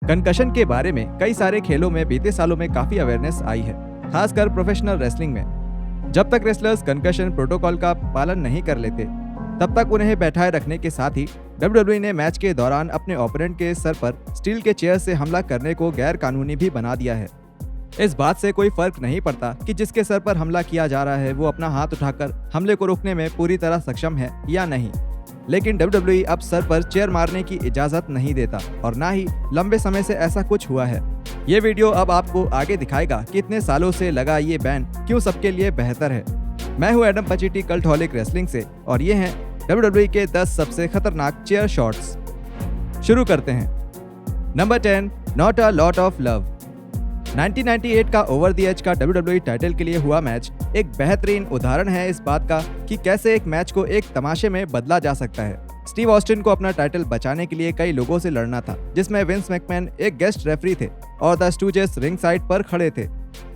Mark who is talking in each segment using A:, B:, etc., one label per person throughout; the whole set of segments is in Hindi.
A: कंकशन के बारे में कई सारे खेलों में बीते सालों में काफी अवेयरनेस आई है, खासकर प्रोफेशनल रेसलिंग में। जब तक रेसलर्स कंकशन प्रोटोकॉल का पालन नहीं कर लेते, तब तक उन्हें बैठाए रखने के साथ ही WWE ने मैच के दौरान अपने ओपोनेंट के सर पर स्टील के चेयर से हमला करने को गैर कानूनी भी बना दिया है। इस बात से कोई फर्क नहीं पड़ता कि जिसके सर पर हमला किया जा रहा है वो अपना हाथ उठाकर हमले को रोकने में पूरी तरह सक्षम है या नहीं। लेकिन WWE अब सर पर चेयर मारने की इजाजत नहीं देता और ना ही लंबे समय से ऐसा कुछ हुआ है। ये वीडियो अब आपको आगे दिखाएगा कि इतने सालों से लगा ये बैन क्यों सबके लिए बेहतर है। मैं हूँ एडम पचीटी कल्टहॉलिक रेसलिंग से और ये हैं WWE के 10 सबसे खतरनाक चेयर शॉट्स। शुरू करते हैं। Number 10, not a lot of love. 1998 का ओवर द एज का WWE टाइटल के लिए हुआ मैच एक बेहतरीन उदाहरण है इस बात का कि कैसे एक मैच को एक तमाशे में बदला जा सकता है। स्टीव ऑस्टिन को अपना टाइटल बचाने के लिए कई लोगों से लड़ना था, जिसमें विंस मैकमैन एक गेस्ट रेफरी थे और द स्टूजेस रिंग साइड पर खड़े थे।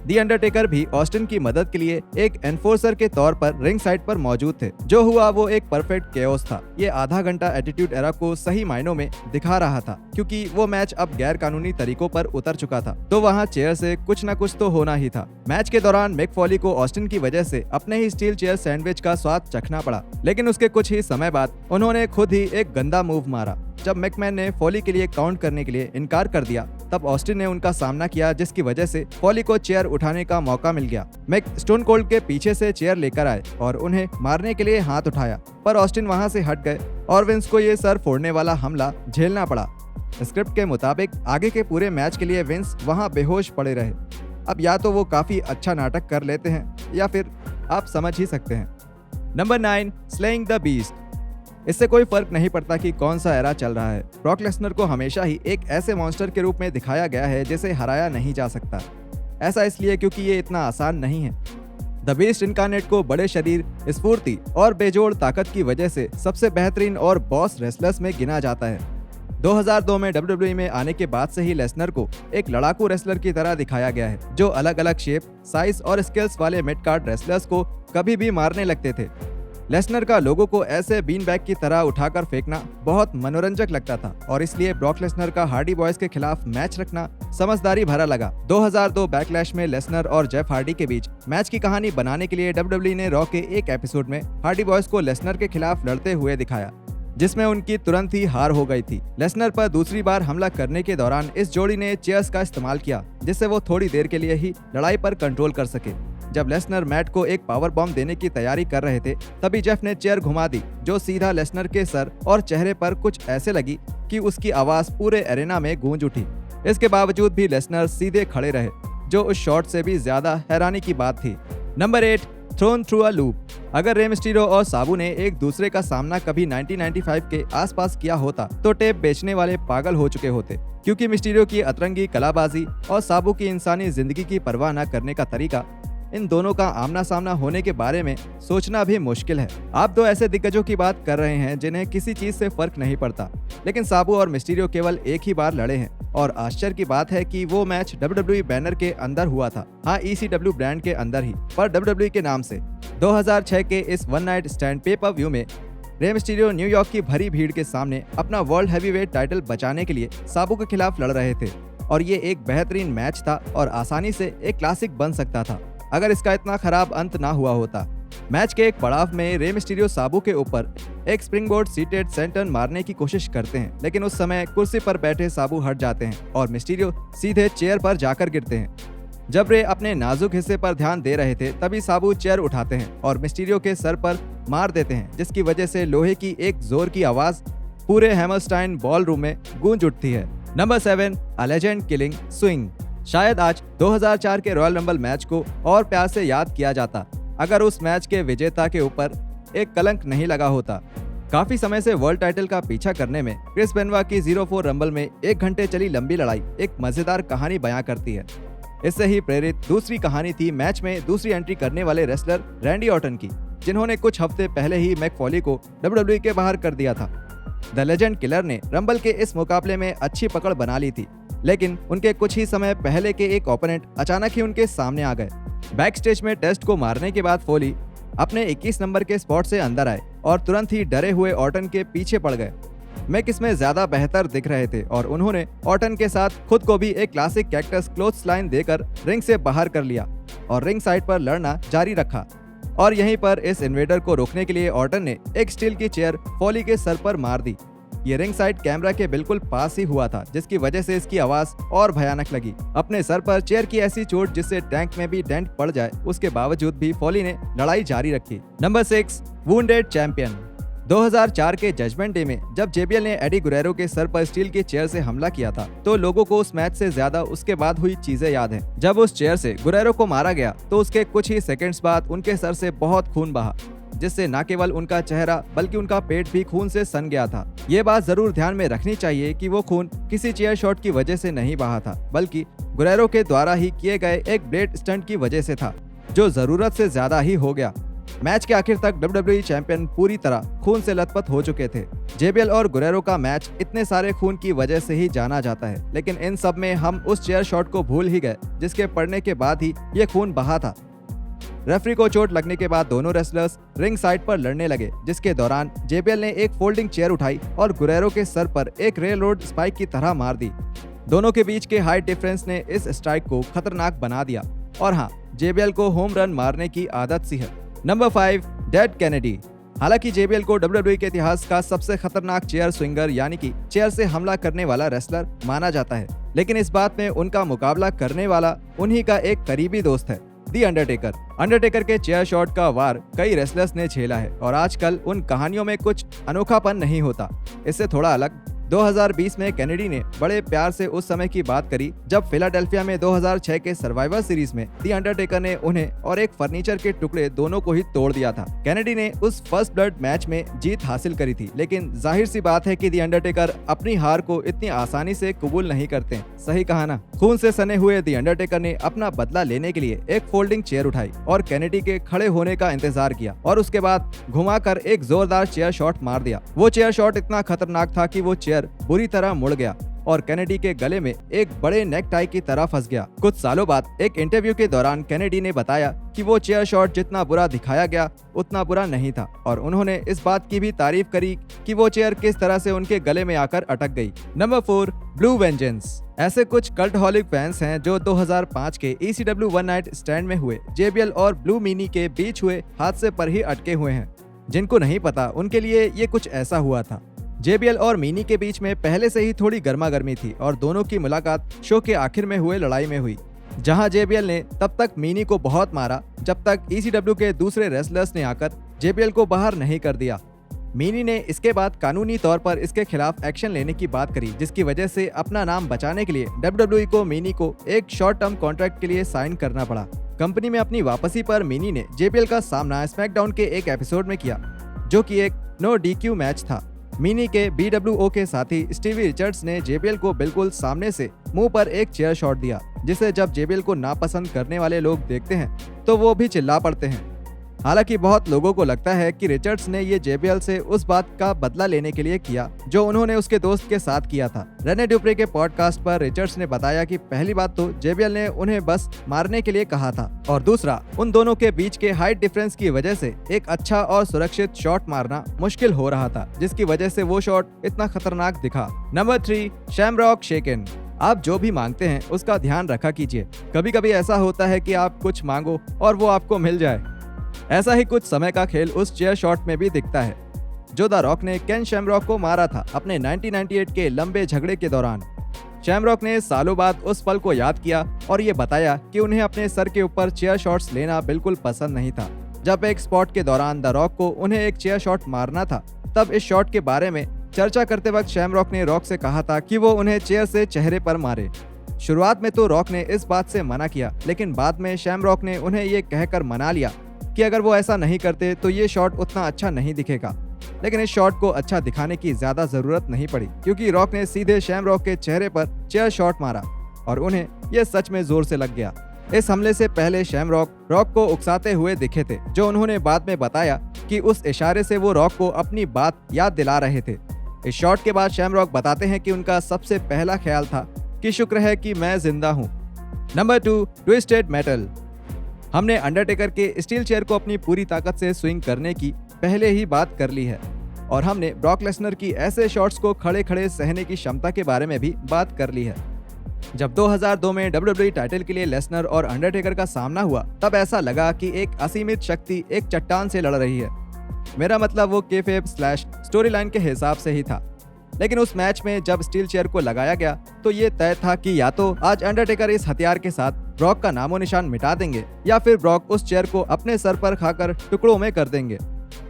A: दी अंडरटेकर भी ऑस्टिन की मदद के लिए एक एनफोर्सर के तौर पर रिंग साइड पर मौजूद थे। जो हुआ वो एक परफेक्ट केओस था। ये आधा घंटा एटीट्यूड एरा को सही मायनों में दिखा रहा था, क्योंकि वो मैच अब गैर कानूनी तरीकों पर उतर चुका था, तो वहाँ चेयर से कुछ न कुछ तो होना ही था। मैच के दौरान मिक फॉली को ऑस्टिन की वजह से अपने ही स्टील चेयर सैंडविच का स्वाद चखना पड़ा, लेकिन उसके कुछ ही समय बाद उन्होंने खुद ही एक गंदा मूव मारा। जब मैकमैन ने फॉली के लिए काउंट करने के लिए इनकार कर दिया, तब ऑस्टिन ने उनका सामना किया, जिसकी वजह से फॉली को चेयर उठाने का मौका मिल गया। मैक स्टोन कोल्ड के पीछे से चेयर लेकर आए और उन्हें मारने के लिए हाथ उठाया, पर ऑस्टिन वहां से हट गए और विंस को ये सर फोड़ने वाला हमला झेलना पड़ा। स्क्रिप्ट के मुताबिक आगे के पूरे मैच के लिए विंस वहां बेहोश पड़े रहे। अब या तो वो काफी अच्छा नाटक कर लेते हैं या फिर आप समझ ही सकते हैं। Number 9, slaying the beast. इससे कोई फर्क नहीं पड़ता कि कौन सा एरा चल रहा है, ब्रॉक लेसनर को हमेशा ही एक ऐसे मॉन्स्टर के रूप में दिखाया गया है जिसे हराया नहीं जा सकता। ऐसा इसलिए क्योंकि ये इतना आसान नहीं है। द बीस्ट इनकार्नेट को बड़े शरीर, स्फूर्ति और बेजोड़ ताकत की वजह से सबसे बेहतरीन और बॉस रेसलर्स में गिना जाता है। 2002 में WWE में आने के बाद से ही लेसनर को एक लड़ाकू रेसलर की तरह दिखाया गया है, जो अलग अलग शेप, साइज और स्किल्स वाले मिड कार्ड रेसलर्स को कभी भी मारने लगते थे। लेसनर का लोगों को ऐसे बीन बैग की तरह उठाकर फेंकना बहुत मनोरंजक लगता था और इसलिए ब्रॉक लेसनर का हार्डी बॉयज के खिलाफ मैच रखना समझदारी भरा लगा। 2002 बैकलैश में लेसनर और जेफ हार्डी के बीच मैच की कहानी बनाने के लिए WWE ने रॉ के एक एपिसोड में हार्डी बॉयज को लेसनर के खिलाफ लड़ते हुए दिखाया, जिसमें उनकी तुरंत ही हार हो गई थी। लेसनर पर दूसरी बार हमला करने के दौरान इस जोड़ी ने चेयर्स का इस्तेमाल किया, जिससे वो थोड़ी देर के लिए ही लड़ाई पर कंट्रोल कर सके। जब लेसनर मैट को एक पावर बॉम्ब देने की तैयारी कर रहे थे, तभी जेफ ने चेयर घुमा दी, जो सीधा लेसनर के सर और चेहरे पर कुछ ऐसे लगी कि उसकी आवाज पूरे एरेना में गूंज उठी। इसके बावजूद भी लेसनर सीधे खड़े रहे, जो उस शॉट से भी ज्यादा हैरानी की बात थी। Number 8, thrown through a loop. अगर रे मिस्टीरियो और साबू ने एक दूसरे का सामना कभी 1995 के आसपास किया होता, तो टेप बेचने वाले पागल हो चुके होते, क्योंकि मिस्टीरियो की अतरंगी कलाबाजी और साबू की इंसानी जिंदगी की परवाह न करने का तरीका, इन दोनों का आमना सामना होने के बारे में सोचना भी मुश्किल है। आप दो ऐसे दिग्गजों की बात कर रहे हैं जिन्हें किसी चीज से फर्क नहीं पड़ता, लेकिन साबू और मिस्टीरियो केवल एक ही बार लड़े हैं और आश्चर्य की बात है कि वो मैच WWE बैनर के अंदर हुआ था। हाँ, ECW ब्रांड के अंदर ही, पर WWE के नाम से। 2006 के इस one night stand pay per view में रे मिस्टीरियो न्यूयॉर्क की भरी भीड़ के सामने अपना वर्ल्ड हैवीवेट टाइटल बचाने के लिए साबू के खिलाफ लड़ रहे थे और ये एक बेहतरीन मैच था और आसानी से एक क्लासिक बन सकता था अगर इसका इतना खराब अंत ना हुआ होता। मैच के एक पड़ाव में रे मिस्टीरियो साबू के ऊपर एक स्प्रिंगबोर्ड सीटेड सेंटन मारने की कोशिश करते हैं, लेकिन उस समय कुर्सी पर बैठे साबू हट जाते हैं और मिस्टीरियो सीधे चेयर पर जाकर गिरते हैं। जब रे अपने नाजुक हिस्से पर ध्यान दे रहे थे, तभी साबू चेयर उठाते हैं और मिस्टीरियो के सर पर मार देते हैं, जिसकी वजह से लोहे की एक जोर की आवाज पूरे हैमरस्टाइन बॉल रूम में गूंज उठती है। Number 7, a legend killing swing. शायद आज 2004 के रॉयल रंबल मैच को और प्यार से याद किया जाता अगर उस मैच के विजेता के ऊपर एक कलंक नहीं लगा होता। काफी समय से वर्ल्ड टाइटल का पीछा करने में क्रिस बेनवा की 04 रंबल में 1 घंटे चली लंबी लड़ाई एक मजेदार कहानी बयां करती है। इससे ही प्रेरित दूसरी कहानी थी मैच में दूसरी एंट्री करने वाले रेसलर रैंडी ऑर्टन की, जिन्होंने कुछ हफ्ते पहले ही मैक फॉली को WWE के बाहर कर दिया था। द लेजेंड किलर ने रंबल के इस मुकाबले में अच्छी पकड़ बना ली थी, लेकिन उनके कुछ ही समय पहले के एक ओपोनेंट अचानक ही उनके सामने आ गए। बैक स्टेज में टेस्ट को मारने के बाद फॉली अपने 21 नंबर के स्पॉट से अंदर आए और तुरंत ही डरे हुए ऑर्टन के पीछे पड़ गए। मिक इसमें ज्यादा बेहतर दिख रहे थे और उन्होंने ऑर्टन के साथ खुद को भी एक क्लासिक कैक्टस क्लोथ्स लाइन देकर रिंग से बाहर कर लिया और रिंग साइड पर लड़ना जारी रखा। और यहीं पर इस इन्वेडर को रोकने के लिए ऑर्टन ने एक स्टील की चेयर फॉली के सर पर मार दी। ये रिंग साइड कैमरा के बिल्कुल पास ही हुआ था, जिसकी वजह से इसकी आवाज और भयानक लगी। अपने सर पर चेयर की ऐसी चोट जिससे टैंक में भी डेंट पड़ जाए, उसके बावजूद भी फॉली ने लड़ाई जारी रखी। Number 6, wounded champion. 2004 के जजमेंट डे में जब जेबीएल ने एडी गुरेरो के सर पर स्टील की चेयर से हमला किया था, तो लोगों को उस मैच से ज्यादा उसके बाद हुई चीजें याद हैं। जब उस चेयर से गुरेरो को मारा गया तो उसके कुछ ही सेकंड्स बाद उनके सर से बहुत खून बहा, जिससे न केवल उनका चेहरा बल्कि उनका पेट भी खून से सन गया था। ये बात जरूर ध्यान में रखनी चाहिए कि वो खून किसी चेयर शॉट की वजह से नहीं बहा था, बल्कि गुरेरो के द्वारा ही किए गए एक ब्लेड स्टंट की वजह से था, जो जरूरत से ज्यादा ही हो गया। मैच के आखिर तक WWE चैंपियन पूरी तरह खून से लथपथ हो चुके थे। जेबीएल और गुरेरो का मैच इतने सारे खून की वजह से ही जाना जाता है, लेकिन इन सब में हम उस चेयर शॉट को भूल ही गए जिसके पड़ने के बाद ही ये खून बहा था। रेफरी को चोट लगने के बाद दोनों रेसलर्स रिंग साइड पर लड़ने लगे, जिसके दौरान जेबीएल ने एक फोल्डिंग चेयर उठाई और गुरेरो के सर पर एक रेल रोड स्पाइक की तरह मार दी। दोनों के बीच के हाइट डिफरेंस ने इस स्ट्राइक को खतरनाक बना दिया। और हाँ, जेबीएल को होम रन मारने की आदत सी है। Number 5, dead Kennedy. हालांकि जेबीएल को WWE के इतिहास का सबसे खतरनाक चेयर स्विंगर यानी कि चेयर से हमला करने वाला रेसलर माना जाता है, लेकिन इस बात में उनका मुकाबला करने वाला उन्हीं का एक करीबी दोस्त है, दी अंडरटेकर। अंडरटेकर के चेयर शॉट का वार कई रेसलर्स ने झेला है और आजकल उन कहानियों में कुछ अनोखापन नहीं होता। इससे थोड़ा अलग 2020 में कैनेडी ने बड़े प्यार से उस समय की बात करी जब फिलाडेल्फिया में 2006 के सर्वाइवर सीरीज में दी अंडरटेकर ने उन्हें और एक फर्नीचर के टुकड़े दोनों को ही तोड़ दिया था। कैनेडी ने उस फर्स्ट ब्लड मैच में जीत हासिल करी थी, लेकिन जाहिर सी बात है कि दी अंडरटेकर अपनी हार को इतनी आसानी से कबूल नहीं करते। सही कहा ना। खून से सने हुए दी अंडरटेकर ने अपना बदला लेने के लिए एक फोल्डिंग चेयर उठाई और कैनेडी के खड़े होने का इंतजार किया और उसके बाद घुमाकर एक जोरदार चेयर शॉट मार दिया। वो चेयर शॉट इतना खतरनाक था कि वो चेयर बुरी तरह मुड़ गया और कैनेडी के गले में एक बड़े नेक टाई की तरह फंस गया। कुछ सालों बाद एक इंटरव्यू के दौरान कैनेडी ने बताया कि वो चेयर शॉट जितना बुरा दिखाया गया उतना बुरा नहीं था और उन्होंने इस बात की भी तारीफ करी कि वो चेयर किस तरह से उनके गले में आकर अटक गई। Number 4, blue vengeance. ऐसे कुछ कल्टहॉलिक फैंस हैं जो 2005 के ECW वन नाइट स्टैंड में हुए जेबीएल और ब्लू मीनी के बीच हुए हादसे पर ही अटके हुए हैं। जिनको नहीं पता उनके लिए ये कुछ ऐसा हुआ था। जेबीएल और मीनी के बीच में पहले से ही थोड़ी गर्मा गर्मी थी और दोनों की मुलाकात शो के आखिर में हुए लड़ाई में हुई, जहां जेबीएल ने तब तक मीनी को बहुत मारा जब तक ECW के दूसरे रेसलर्स ने आकर जेबीएल को बाहर नहीं कर दिया। मीनी ने इसके बाद कानूनी तौर पर इसके खिलाफ एक्शन लेने की बात करी, जिसकी वजह से अपना नाम बचाने के लिए WWE को मीनी को एक शॉर्ट टर्म कॉन्ट्रैक्ट के लिए साइन करना पड़ा। कंपनी में अपनी वापसी पर मीनी ने जेबीएल का सामना स्मैकडाउन के एक एपिसोड में किया, जो कि एक नो DQ मैच था। मीनी के BWO के साथी स्टीवी रिचर्ड्स ने जेबीएल को बिल्कुल सामने से मुंह पर एक चेयर शॉट दिया, जिसे जब जेबीएल को नापसंद करने वाले लोग देखते हैं तो वो भी चिल्ला पड़ते हैं। हालांकि बहुत लोगों को लगता है कि रिचर्ड्स ने ये जेबीएल से उस बात का बदला लेने के लिए किया जो उन्होंने उसके दोस्त के साथ किया था। रेने ड्यूप्रे के पॉडकास्ट पर रिचर्ड्स ने बताया कि पहली बात तो जेबीएल ने उन्हें बस मारने के लिए कहा था और दूसरा, उन दोनों के बीच के हाइट डिफरेंस की वजह से एक अच्छा और सुरक्षित शॉट मारना मुश्किल हो रहा था, जिसकी वजह से वो शॉट इतना खतरनाक दिखा। नंबर 3, शैमरॉक शेकन। आप जो भी मांगते हैं उसका ध्यान रखा कीजिए। कभी कभी ऐसा होता है कि आप कुछ मांगो और वो आपको मिल जाए। ऐसा ही कुछ समय का खेल उस चेयर शॉट में भी दिखता है जो द रॉक ने केन शैमरॉक को मारा था अपने 1998 के लंबे झगड़े के दौरान। शैमरॉक ने सालों बाद उस पल को याद किया और ये बताया कि उन्हें अपने सर के ऊपर चेयर शॉट्स लेना बिल्कुल पसंद नहीं था। जब एक स्पॉट के दौरान द रॉक को उन्हें एक चेयर शॉट मारना था, तब इस शॉट के बारे में चर्चा करते वक्त शैमरॉक ने रॉक से कहा था कि वो उन्हें चेयर से चेहरे पर मारे। शुरुआत में तो रॉक ने इस बात से मना किया, लेकिन बाद में शैमरॉक ने उन्हें ये कहकर मना लिया कि अगर वो ऐसा नहीं करते तो ये शॉट उतना अच्छा नहीं दिखेगा। लेकिन इस शॉट को अच्छा दिखाने की ज्यादा जरूरत नहीं पड़ी, क्योंकि रॉक ने सीधे शैमरॉक के चेहरे पर चेयर शॉट मारा और उन्हें यह सच में जोर से लग गया। इस हमले से पहले शैमरॉक रॉक को उकसाते हुए दिखे थे, जो उन्होंने बाद में बताया कि उस इशारे से वो रॉक को अपनी बात याद दिला रहे थे। इस शॉट के बाद शैमरॉक बताते हैं कि उनका सबसे पहला ख्याल था कि शुक्र है कि मैं जिंदा हूँ। Number 2, twisted metal. हमने अंडरटेकर के स्टील चेयर को अपनी पूरी ताकत से स्विंग करने की पहले ही बात कर ली है और हमने ब्रॉक लेसनर की ऐसे शॉट्स को खड़े खड़े सहने की क्षमता के बारे में भी बात कर ली है। जब 2002 में WWE टाइटल के लिए लेसनर और अंडरटेकर का सामना हुआ, तब ऐसा लगा कि एक असीमित शक्ति एक चट्टान से लड़ रही है। मेरा मतलब वो केफेब स्लैश स्टोरी लाइन के हिसाब से ही था। लेकिन उस मैच में जब स्टील चेयर को लगाया गया तो ये तय था कि या तो आज अंडरटेकर इस हथियार के साथ ब्रॉक का नामो निशान मिटा देंगे या फिर ब्रॉक उस चेयर को अपने सर पर खाकर टुकड़ों में कर देंगे।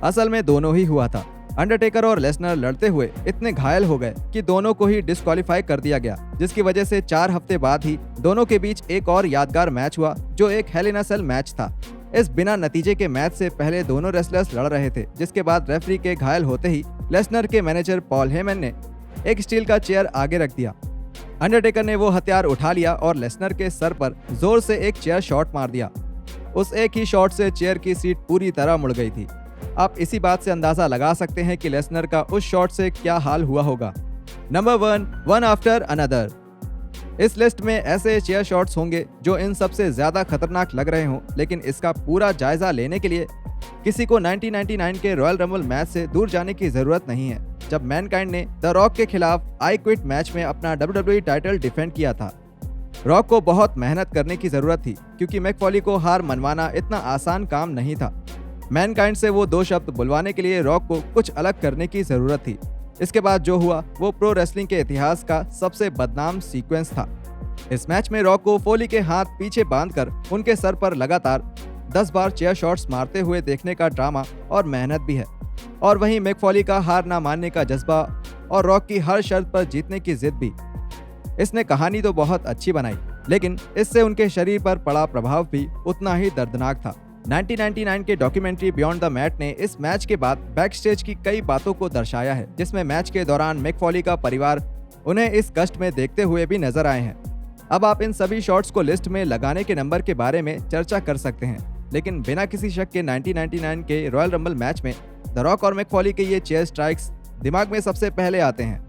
A: असल में दोनों ही हुआ था। अंडरटेकर और लेसनर लड़ते हुए इतने घायल हो गए कि दोनों को ही डिस्क्वालीफाई कर दिया गया, जिसकी वजह से 4 हफ्ते बाद ही दोनों के बीच एक और यादगार मैच हुआ जो एक हेल इन अ सेल मैच था। इस बिना नतीजे के मैच से पहले दोनों रेसलर्स लड़ रहे थे, जिसके बाद रेफरी के घायल होते ही लेसनर के मैनेजर पॉल हेमन ने एक स्टील का चेयर आगे रख दिया। अंडरटेकर ने वो हथियार उठा लिया और लेसनर के सर पर जोर से एक चेयर शॉट मार दिया। उस एक ही शॉट से चेयर की सीट पूरी तरह मुड़ गई थी। आप इसी बात से अंदाजा लगा सकते हैं कि लेसनर का उस शॉट से क्या हाल हुआ होगा। Number 1, one after another. इस लिस्ट में ऐसे चेयर शॉट्स होंगे जो इन सबसे ज्यादा खतरनाक लग रहे हों, लेकिन इसका पूरा जायजा लेने के लिए किसी को 1999 के रॉयल रंबल मैच से दूर जाने की जरूरत नहीं है, जब मैनकाइंड ने द रॉक के खिलाफ आई क्विट मैच में अपना WWE टाइटल डिफेंड किया था। रॉक को बहुत मेहनत करने की जरूरत थी क्योंकि मैक फॉली को हार मनवाना इतना आसान काम नहीं था। मैनकाइंड से वो 2 शब्द बुलवाने के लिए रॉक को कुछ अलग करने की जरूरत थी। इसके बाद जो हुआ वो प्रो रेसलिंग के इतिहास का सबसे बदनाम सीक्वेंस था। इस मैच में रॉक को फोली के हाथ पीछे बांधकर उनके सर पर लगातार 10 बार चेयर शॉट्स मारते हुए देखने का ड्रामा और मेहनत भी है, और वहीं मैक फॉली का हार ना मानने का जज्बा और रॉक की हर शर्त पर जीतने की जिद भी। इसने कहानी तो बहुत अच्छी बनाई, लेकिन इससे उनके शरीर पर पड़ा प्रभाव भी उतना ही दर्दनाक था। 1999 के डॉक्यूमेंट्री बियॉन्ड द मैट ने इस मैच के बाद बैक स्टेज की कई बातों को दर्शाया है, जिसमें मैच के दौरान मैक फॉली का परिवार उन्हें इस कष्ट में देखते हुए भी नजर आए हैं। अब आप इन सभी शॉट्स को लिस्ट में लगाने के नंबर के बारे में चर्चा कर सकते हैं, लेकिन बिना किसी शक के 1999 के रॉयल रंबल मैच में द रॉक और मैक फॉली के ये चेयर स्ट्राइक्स दिमाग में सबसे पहले आते हैं।